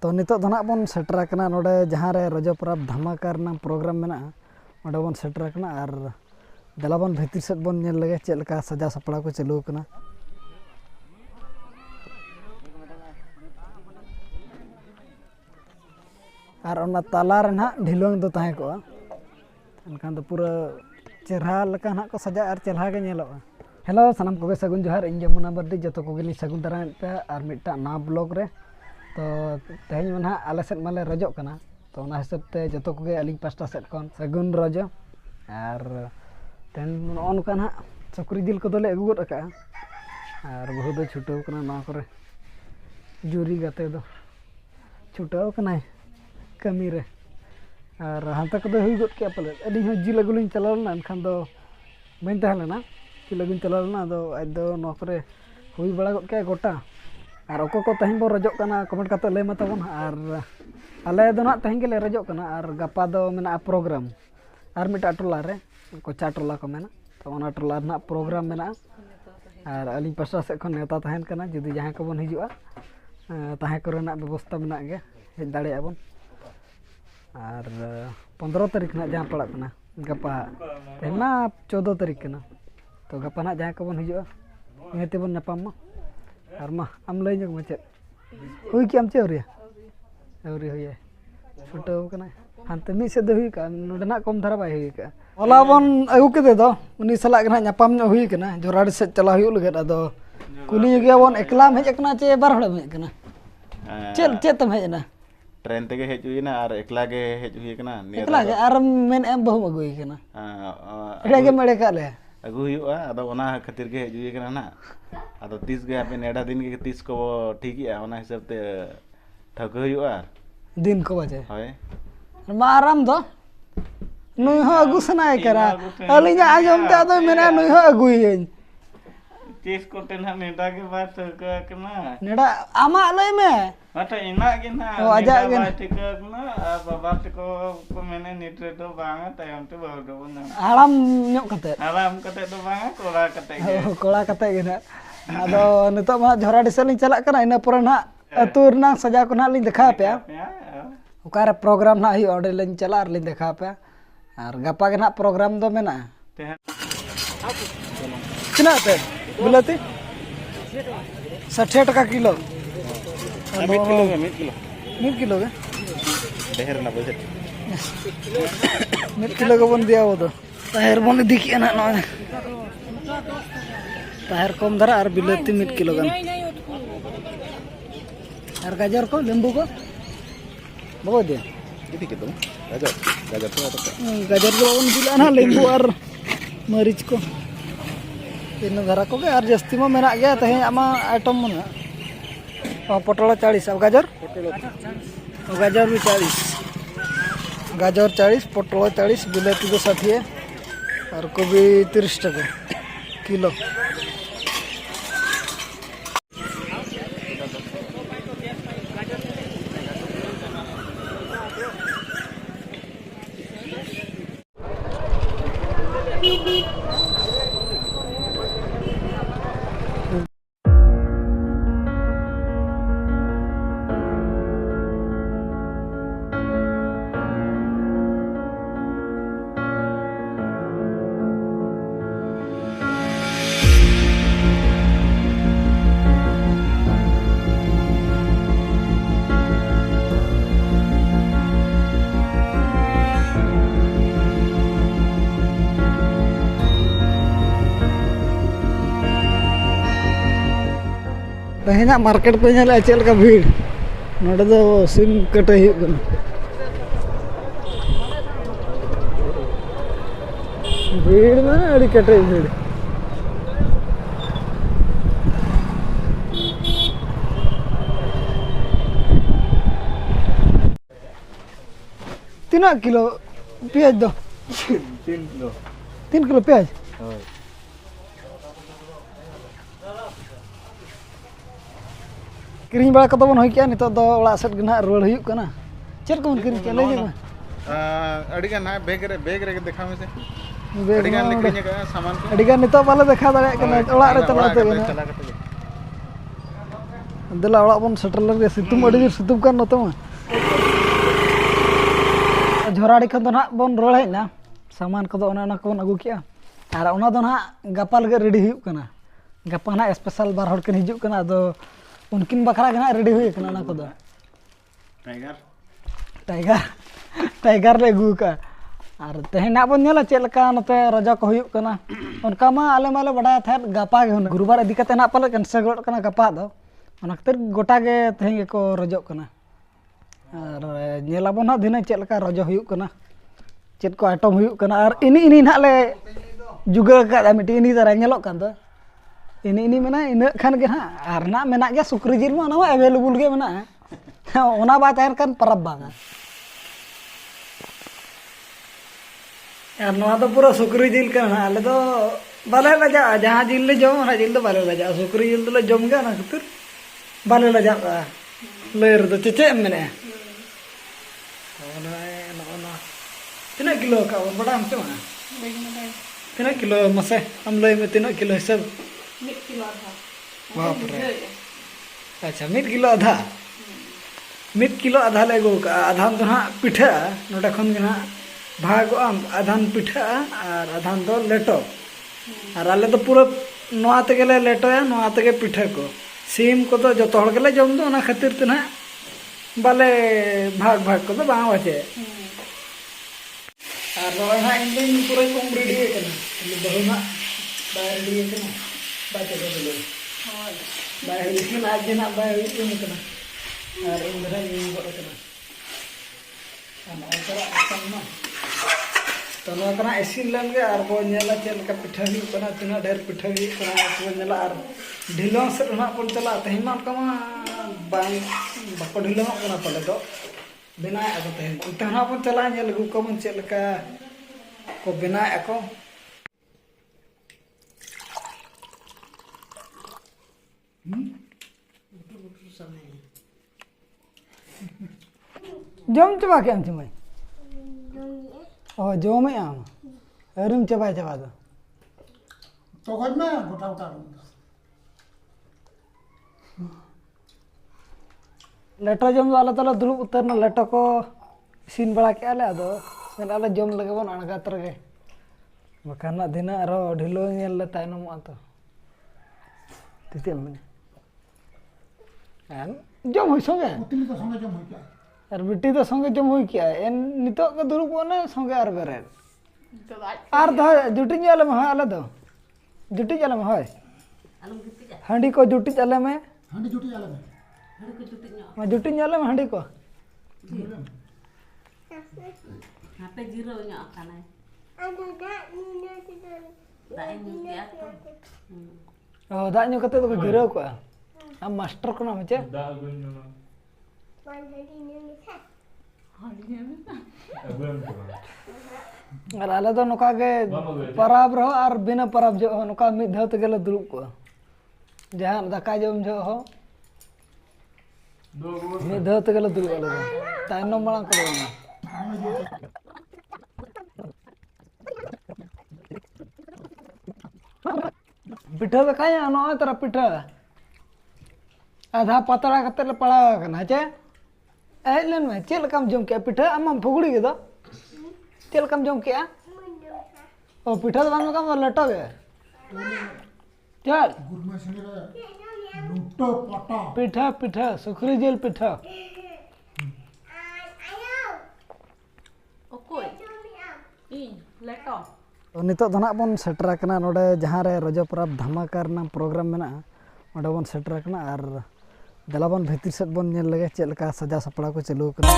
तो नितो दो नाग बन सेटर कना नोडे जहां रे रजो परब धमाका रना प्रोग्राम मेना ओडे बन सेटर कना आर दला बन भितर सेट बन नेल लगे चेद लेका सजा सपड़ा को चालू कना आर ओना ताला रे ना ढिलोंग दो ताहे को एनखान दो पूरा चेहरा लेका ना को सजा आर चेहरा के नेलोगा। हेलो सनम कोगे सगुन जोहार इन जमुना बर्दी जतो कोगे ली सगुन दारान पे आर मिटा ना ब्लॉग रे तो तेहन में ना आले सेट माले रजो कना तो ओना हिसाब ते जतो कोगे अलिंग पास्टा सेट कोन सगुन रजो आर तेहन ऑन का ना सकरी दिल को दोले अगुगत अका आर बहु दो छुटो कना ना करे जुरी गाते दो छुटो कना कमी रे आर हांता को दो हुई गत के पले अडी हो जिल अगुलिन चलालना एनखान दो बइन ताहलेना लगिन चलाना दो आज दो नौकरे हुई बड़ा गत के गोटा और ओको को तहन बो रजो कना कमेंट काते ले मता बन और आले दो ना तहन के ले रजो कना और गपा दो मेना प्रोग्राम और मिटा टोला रे कोचा टोला को मेना तो ओना टोला ना प्रोग्राम मेना और अली पासा से खन नेता तहन कना जदी जहां को बन हिजुआ तहां करना व्यवस्था मेना गे हेज दाड़े आबन और 15 तारीख ना जहां पड़ा कना गपा तेना 14 तारीख कना तो गपा ना जहां को बन हिजुआ इहते बन नपाम मा और मा आम लई जग मचे हुई कि आम चेवरिया एवरी हुई छुटो कना हानते मी से दो हुई का नोडना कम धारा बाय हुई का ओला बन अगु केदे दो उनी सला गना नपाम न हुई कना जोराड से चला हुई लगत अदो कुली गया बन एकलाम हेज कना चे बार हड़ हेज कना चेल चे तम हेज ना ट्रेन ते हेज हुई ना और एकला गे हेज हुई कना एकला गे आर मेन एम बहु अगुई कना एडे गे मेड़े का ले अगु हुआ अदो ओना खातिर के हेजुई कना ना अदो 30 गे आपे नेडा दिन के 30 को ठीक है ओना हिसाब ते ठक हुआ दिन को बजे होय माराम दो नुई हो अगु सनाय करा अलिया आजम ते अदो मेना नुई हो अगुई 30 को तेना नेडा के बात कना नेडा आमा लय में हटा इना के ना ओ आजा के ठीक ना बाबा को मैंने निट्रे तो बांगा तायम ते बहु दो ना आराम ᱧᱚᱜ कते आराम कते तो बांगा कोड़ा कते गे ना अदो नितो मा झोरा डिसे लिन चला कना इना पर ना अतु रना सजा को ना लिन देखा पे ओकार प्रोग्राम ना ही ऑर्डर लिन चला और लिन देखा पे और गपा के ना प्रोग्राम दो मेना किना ते बिलाती 60 टका किलो 1 किलो के ढेर ना बजे 1 किलो को बन दिया वो तो ताहेर बन दिखिए ना न ताहेर कम धरा और बिलाती 1 किलो गन और गाजर को नींबू को बहुत दे इति के तुम गाजर तो उन दिला ना नींबू और मरीच को इन धरा को के और जस्ती में मेना गया तहे आमा आइटम मना पटल 40 और गाजर भी 40 गाजर 40 पटल 40 बिलाती को 60 और गोभी 30 टका किलो तहना मार्केट पे नेला चल का भीड़ नोडे दो सिम कटे ही भीड़ में अड़ी कटे भीड़ तीना किलो प्याज दो 3 किलो प्याज किरिंग बड़ा कतो बन होई के नितो दो ओला सेट गना रोड हुई कना चेर को किरिंग के ले जे अडिगा ना बेग रे देखा में से अडिगा लिखिन का सामान को अडिगा नितो बाले देखा दाड़े कना ओला रे चला ते दिला ओड़ा बन सेटर लगे सितुम अड़ी जोर सितुम कान नते मा झोराड़ी खन तो ना बन रोड हेना सामान को ओना को बन अगु किया और ओना दो ना गपा लगे रेडी हुई कना गपा ना स्पेशल बार हड़ के हिजुक कना दो उनकिन बखरा के ना रेडी हुई कना ना को दो टाइगर टाइगर टाइगर ले अगु का और तेहना बन नेला चेलका नते रजा को हुई कना उनका मा आले माले बड़ा थे गपा के गुरुवार इदी कते ना पाले कैंसिल गड कना गपा दो ओना खतर गोटा के तेहे को रजो कना और नेलाबो ना दिन चेलका रजो हुई कना चेत को आइटम हुई कना और इनी ना ले जुगा का मिटी इनी दरा नेलो कान दो इनी मेना इन खान के ना और ना मेना के सुक्री जिल मा ना अवेलेबल के मेना ओना बा तहन कान परब बागा और तो पूरा सुक्री जिल का ना आले तो बाले लजा जहाँ जिल ले जम ना जिल तो बाले लजा सुक्री जिल तो ले जम गया ना खतर बाले लजा लेर तो चेचे मेने तीना किलो का बड़ा हम चमा तीना किलो मसे हम ले में तीना किलो हिसाब 1 किलो आधा बाप रे अच्छा 1 किलो आधा 1 किलो आधा ले गो का आधा तो ना पिठा नोटा खन के ना भाग आधान पिठा और आधान तो लेटो और आले तो पूरा नोआ ते गेले लेटो या नोआ ते के पिठा को सीम को तो जो तोड़ गेले जम दो ना खातिर ते ना बाले भाग भाग को तो बांग वाचे और रोय ना इंडियन पूरा कम रेडी है कना बहु ना बाहर रेडी है कना बाते को बोलो बाहर इसमें आज ना बाहर ini kena और इंद्र ini को कना और ऐसा असम ना तो ना कना एसिन लेन के और बो नेला चेल का पिठा ही कना तना ढेर पिठा ही कना को नेला और ढिलो से ना पन चला तहिमा कमा बांग बको ढिलो कना पले तो बिना ako teh utana pun चला नेल गु को मन चेल का को बिना ako जम चबा के अंत में ओ जो में आम अरुम चबा चबा दो तो घर में गोटा गोटा लेटो जम वाला तला दुरुब उतर ना लेटो को सीन बड़ा के आले अदो मेन आले जम लगे बन अणगा तरगे बखाना दिन आरो ढिलो नेल ले तायनम आतो तितिम में एन जम होई संगे उतनी तो संगे जम हो गया और बिटी तो संगे जम होई क्या एन नितो के दुरुब ओने संगे आर बेरे तो आज आर द जुटी जाले में आले दो जुटी जाले में होय आलम कितने जा हांडी को जुटी जाले में हांडी जुटी जाला में हर को जुटी nya मैं जुटी जाले में हांडी को यहाँ पे जीरो nya खाना है दाई nya क्या तो ओ दा न्यू कते तो गिरो को हम मास्टर को नाम छे और आले तो नोका के पराब रहो और बिना पराब जो नोका मिद धत गेले दुरुब को जहां दाका जम जो हो मिद धत गेले दुरुब आले ताइनो मांग को पिठा तो खाया नो तरह पिठा आधा पतड़ा कते पड़ा कना चे एलन में चेल कम जम के पिठा अम फुगड़ी के दो चेल कम जम के ओ पिठा तो बांग कम लटो के चल गुरमा सने लूटो पटा पिठा पिठा सुखरी जेल पिठा ओकोय इन लेटो तो नितो तो ना बन सेटर कना नोडे जहां रे रजो परब धमाका रना प्रोग्राम मेना ओडे बन सेटर कना और दलाबन भीतर सेट बन नेल लगे चेल का सजा सपड़ा को चालू कना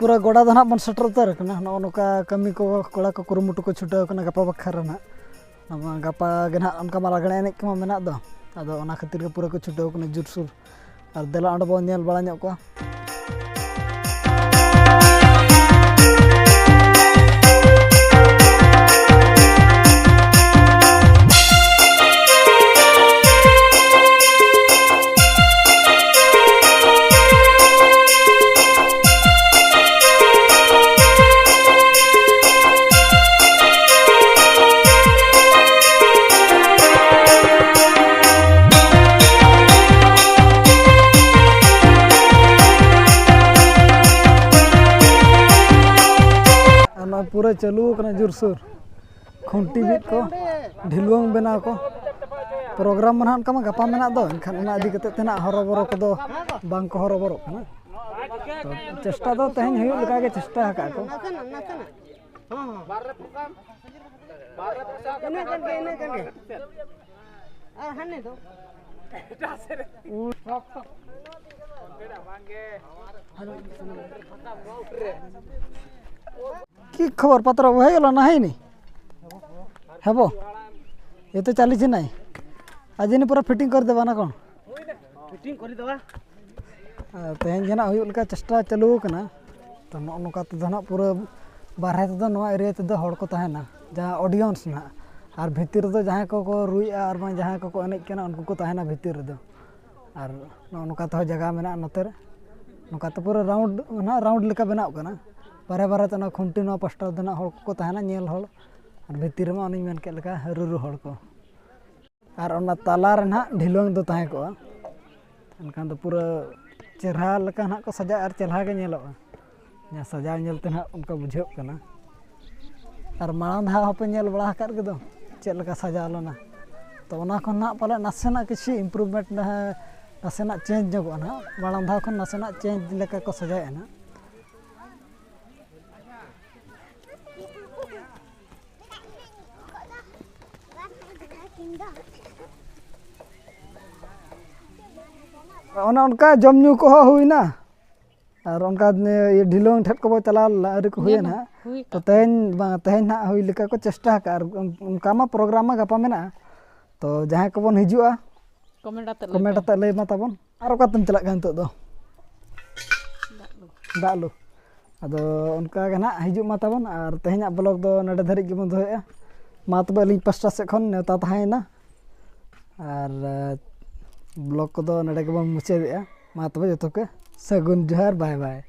पूरा गोड़ा दो बन सेटर उतर नौका कमी को कोड़ा को कुरुमुटु को छुटाव गपा बखरा ना गपा गे ना लागणे एने को मेना दो अदो ओना खातिर पूरा को छुटाव जुरसुर और देला अंड बो नेल बड़ा को पूरा चालू जुरसुर खुंटी बीट को ढिलुआंग बना को प्रोग्राम में उनका गपा मेना दो एनखान उना इदी कते तेना हरोबरो को दो बांग को हरोबरो कना तो चेष्टा दो तेहन हुई लगा के चेष्टा हका को की खबर पत्र हो गला ना है नहीं हेबो ये तो चली ना आज इन पूरा फिटिंग कर देवा ना कौन फिटिंग कर देवा तेहन जना हुई चेष्टा चालू कना तो नौका तो ना पूरा बारहे तो एरिया तो हड़ को तहना जहाँ ऑडियंस ना और भितर दो जहाँ को रुइया और जहाँ को एनेज कना उनको को तहना भितर दो और नौका तो जगह मेना नोते नौका तो पूरा राउंड ना राउंड लेका बनाव कना बारे बारे तो खुंटी पास्टर दो हड़ को तहना नेल हड़ और भितर में उन्हीं मेन के लेका रुरु हड़ को और ओना ताला रे ना ढिलुआंग दो तहे को एनखान तो पूरा चेहरा लेका ना को सजा और चेहरा के नेलोगा जहाँ सजा नेलते ना उनका बुझे कना और मांग धा हपे नेल बड़ा कर के दो चेक लेका सजा लेना तो ओना खन ना पाले नासेना किसी इम्प्रूवमेंट नासेना चेंज जोगो ना मांग धा खन नासेना चेंज लेका को सजाए ना उनका जमू को हुईना और उनका ढिलुआंग ठेट को चला अरे को हुईना तो तेहन ना हुई लेका को चेष्टा का उनका मा प्रोग्राम मा गपा मेना तो जहाँ को बन हिजुआ कमेंट आते लय मा ताबन और का तुम चला गन तो दालू अदो उनका गे ना हिजु मा ताबन और तेहन ब्लॉग दो नडे धरिक गे बन दोया मा तबे लिंक पास्टा से खन नेता थायना और ब्लॉग को नडे के बन मुचादेया मा तबे जतो के सगुन जोहार बाय बाय।